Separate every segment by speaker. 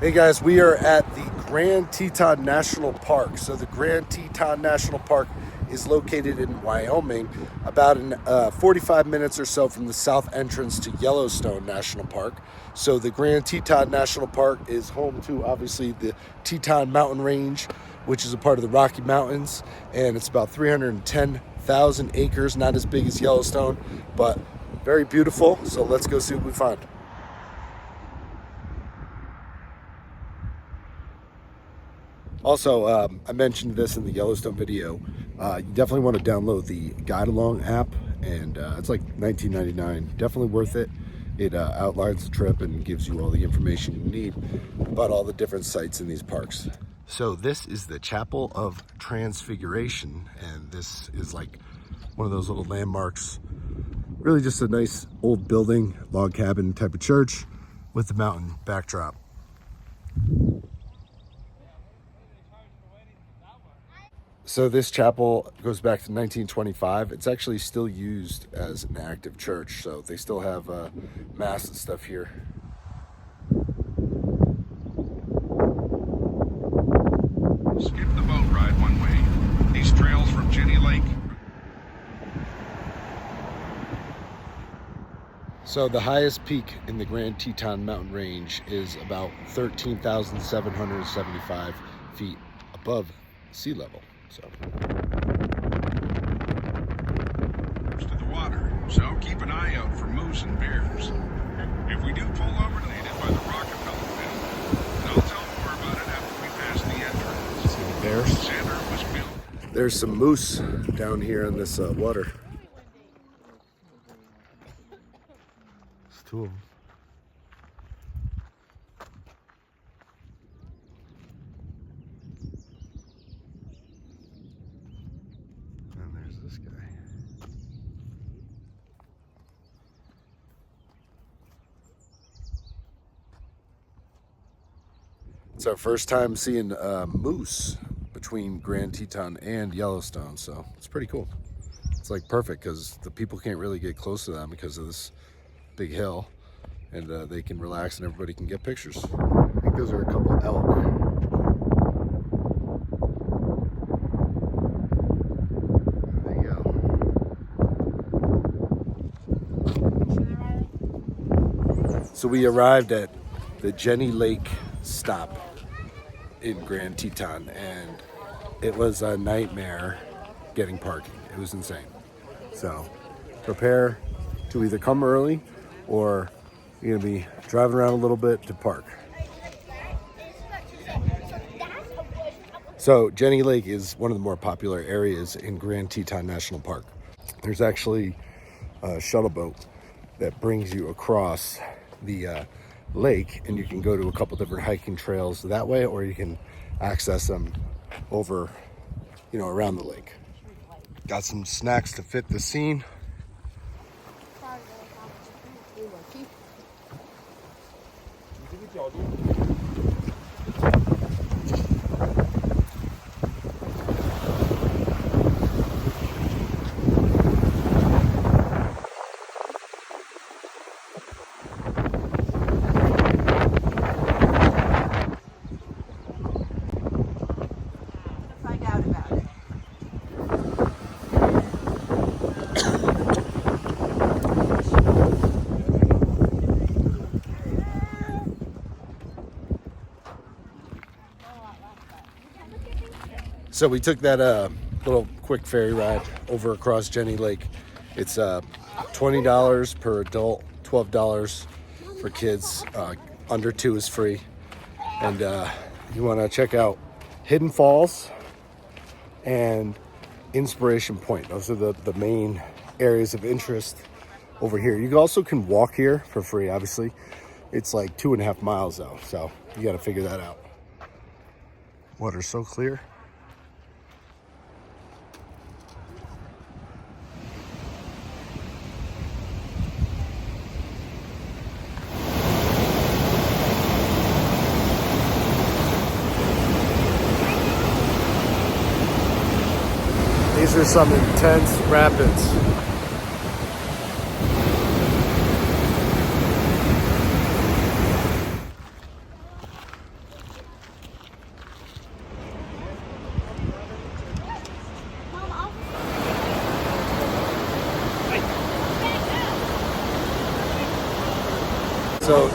Speaker 1: Hey guys, we are at the Grand Teton National Park. So the Grand Teton National Park is located in Wyoming, about 45 minutes or so from the south entrance to Yellowstone National Park. So the Grand Teton National Park is home to obviously the Teton Mountain Range, which is a part of the Rocky Mountains, and it's about 310,000 acres, not as big as Yellowstone, but very beautiful. So let's go see what we find. Also, I mentioned this in the Yellowstone video. You definitely want to download the Guide Along app, and it's like $19.99. Definitely worth it. It outlines the trip and gives you all the information you need about all the different sites in these parks. So this is the Chapel of Transfiguration, and this is like one of those little landmarks. Really just a nice old building, log cabin type of church with the mountain backdrop. So this chapel goes back to 1925. It's actually still used as an active church, so they still have mass and stuff here.
Speaker 2: Skip the boat ride one way. These trails from Jenny Lake.
Speaker 1: So the highest peak in the Grand Teton Mountain Range is about 13,775 feet above sea level. So
Speaker 2: to the water, so keep an eye out for moose and bears. If we do pull over needed by the Rockefeller family, and I'll tell more about it after we pass the entrance.
Speaker 1: see the bears.
Speaker 2: Center was built.
Speaker 1: There's some moose down here in this water. There's two of them. This guy. It's our first time seeing moose between Grand Teton and Yellowstone, so it's pretty cool. It's like perfect because the people can't really get close to them because of this big hill, and they can relax and everybody can get pictures. I think those are a couple elk. So we arrived at the Jenny Lake stop in Grand Teton, and it was a nightmare getting parking. It was insane. So prepare to either come early or you're gonna be driving around a little bit to park. So Jenny Lake is one of the more popular areas in Grand Teton National Park. There's actually a shuttle boat that brings you across the lake, and you can go to a couple different hiking trails that way, or you can access them over, around the lake. Got some snacks to fit the scene. So we took that little quick ferry ride over across Jenny Lake. It's $20 per adult, $12 for kids. Under 2 is free. And you want to check out Hidden Falls and Inspiration Point. Those are the main areas of interest over here. You also can walk here for free, obviously. It's like 2.5 miles though, so you got to figure that out. Water's so clear. These are some intense rapids. So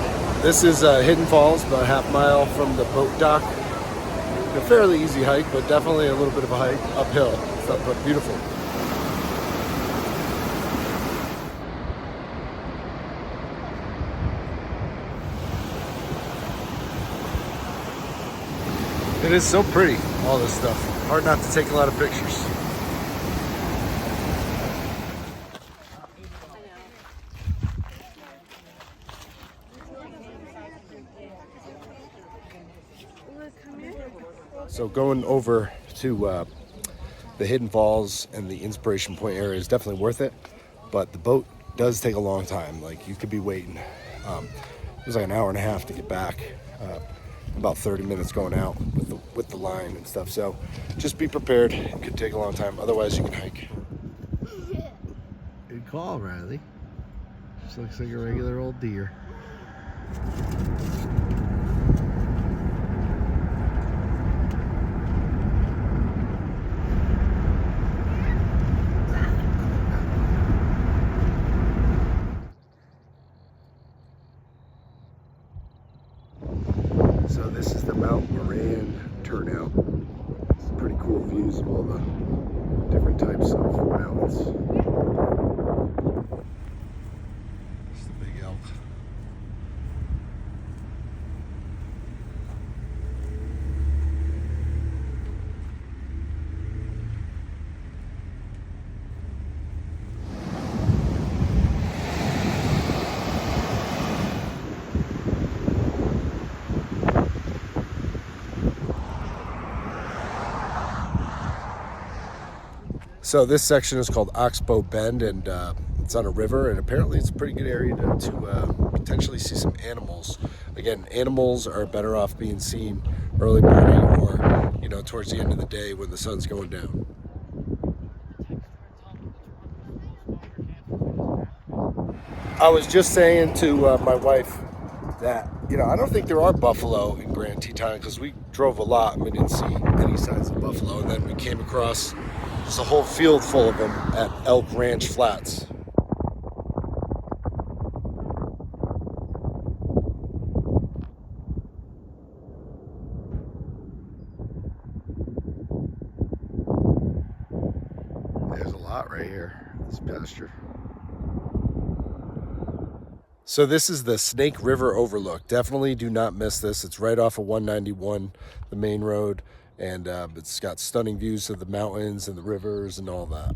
Speaker 1: this is Hidden Falls, about a half mile from the boat dock. A fairly easy hike, but definitely a little bit of a hike uphill. But beautiful. It is so pretty, all this stuff. Hard not to take a lot of pictures. So going over to the Hidden Falls and the Inspiration Point area is definitely worth it, but the boat does take a long time. Like, you could be waiting. It was like an hour and a half to get back, about 30 minutes going out with the line and stuff. So just be prepared. It could take a long time. Otherwise, you can hike. Good call, Riley. Just looks like a regular old deer. So this is the Mount Moran turnout. Pretty cool views of all the different types of mountains. It's the big elk. So this section is called Oxbow Bend, and it's on a river, and apparently it's a pretty good area to potentially see some animals. Again, animals are better off being seen early morning or, you know, towards the end of the day when the sun's going down. I was just saying to my wife that, you know, I don't think there are buffalo in Grand Teton, because we drove a lot and we didn't see any signs of buffalo, and then we came across just a whole field full of them at Elk Ranch Flats. There's a lot right here, this pasture. So this is the Snake River Overlook. Definitely do not miss this. It's right off of 191, the main road, and it's got stunning views of the mountains and the rivers and all that.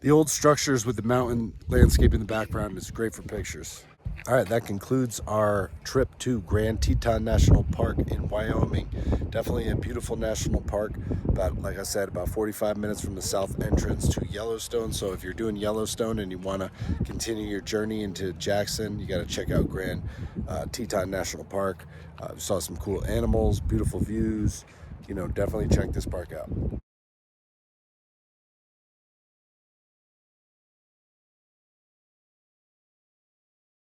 Speaker 1: The old structures with the mountain landscape in the background is great for pictures. All right, that concludes our trip to Grand Teton National Park in Wyoming. Definitely a beautiful national park. About, like I said, about 45 minutes from the south entrance to Yellowstone. So if you're doing Yellowstone and you want to continue your journey into Jackson, you got to check out Grand Teton National Park. Saw some cool animals, beautiful views. You know, definitely check this park out.